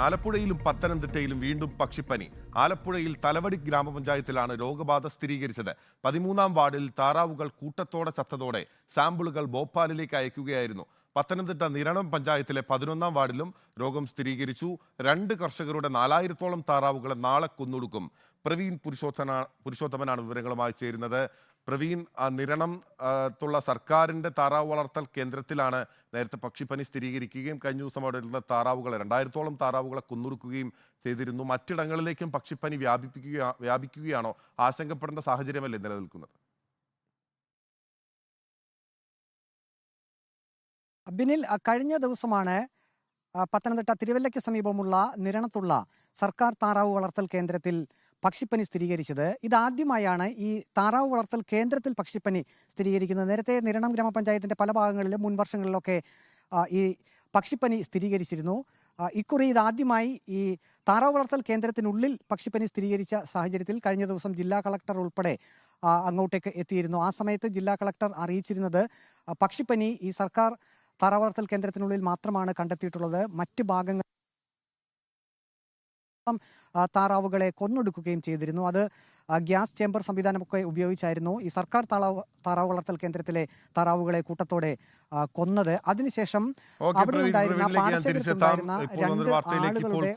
ആലപ്പുഴയിലും പത്തനംതിട്ടയിലും വീണ്ടും പക്ഷിപ്പനി. ആലപ്പുഴയിൽ തലവടി ഗ്രാമപഞ്ചായത്തിലാണ് രോഗബാധ സ്ഥിരീകരിച്ചത്. 13-ാം വാർഡിൽ താറാവുകൾ കൂട്ടത്തോടെ ചത്തതോടെ സാമ്പിളുകൾ ഭോപ്പാലിലേക്ക് അയക്കുകയായിരുന്നു. പത്തനംതിട്ട നിരണം പഞ്ചായത്തിലെ 11-ാം വാർഡിലും രോഗം സ്ഥിരീകരിച്ചു. 2 കർഷകരുടെ 4000-ത്തോളം താറാവുകളെ നാളെ കൊന്നൊടുക്കും. പ്രവീൺ പുരുഷോത്തമനാണ് വിവരങ്ങളുമായി ചേരുന്നത്. പ്രവീൺ, നിരണം ത്തുള്ള സർക്കാരിന്റെ താറാവ് വളർത്തൽ കേന്ദ്രത്തിലാണ് നേരത്തെ പക്ഷിപ്പനി സ്ഥിരീകരിക്കുകയും കഴിഞ്ഞ ദിവസം അവിടെയുള്ള താറാവുകളെ 2000-ത്തോളം താറാവുകളെ കൊന്നൊടുക്കുകയും ചെയ്തിരുന്നു. മറ്റിടങ്ങളിലേക്കും പക്ഷിപ്പനി വ്യാപിക്കുകയാണോ? ആശങ്കപ്പെടേണ്ട സാഹചര്യമല്ലേ നിലനിൽക്കുന്നത്? ബിനിൽ, കഴിഞ്ഞ ദിവസമാണ് പത്തനംതിട്ട തിരുവല്ലയ്ക്ക് സമീപമുള്ള നിരണത്തുള്ള സർക്കാർ താറാവ് വളർത്തൽ കേന്ദ്രത്തിൽ പക്ഷിപ്പനി സ്ഥിരീകരിച്ചത്. ഇതാദ്യമായാണ് ഈ താറാവ് വളർത്തൽ കേന്ദ്രത്തിൽ പക്ഷിപ്പനി സ്ഥിരീകരിക്കുന്നത്. നേരത്തെ നിരണം ഗ്രാമപഞ്ചായത്തിന്റെ പല ഭാഗങ്ങളിലും മുൻ വർഷങ്ങളിലൊക്കെ ഈ പക്ഷിപ്പനി സ്ഥിരീകരിച്ചിരുന്നു. ഇക്കുറി ഇതാദ്യമായി ഈ താറാവ് വളർത്തൽ കേന്ദ്രത്തിനുള്ളിൽ പക്ഷിപ്പനി സ്ഥിരീകരിച്ച സാഹചര്യത്തിൽ കഴിഞ്ഞ ദിവസം ജില്ലാ കളക്ടർ ഉൾപ്പെടെ അങ്ങോട്ടേക്ക് എത്തിയിരുന്നു. ആ സമയത്ത് ജില്ലാ കളക്ടർ അറിയിച്ചിരുന്നത് പക്ഷിപ്പനി ഈ സർക്കാർ താറാവ് വളർത്തൽ കേന്ദ്രത്തിനുള്ളിൽ മാത്രമാണ് കണ്ടെത്തിയിട്ടുള്ളത്. മറ്റ് ഭാഗങ്ങൾ താറാവുകളെ കൊന്നൊടുക്കുകയും ചെയ്തിരുന്നു. അത് ഗ്യാസ് ചേംബർ സംവിധാനമൊക്കെ ഉപയോഗിച്ചായിരുന്നു ഈ സർക്കാർ താറാവ് വളർത്തൽ കേന്ദ്രത്തിലെ താറാവുകളെ കൂട്ടത്തോടെ കൊന്നത്. അതിനുശേഷം അവിടെ ഉണ്ടായിരുന്ന പാടശേഖരത്തുണ്ടായിരുന്ന 2 ആളുകളുടെ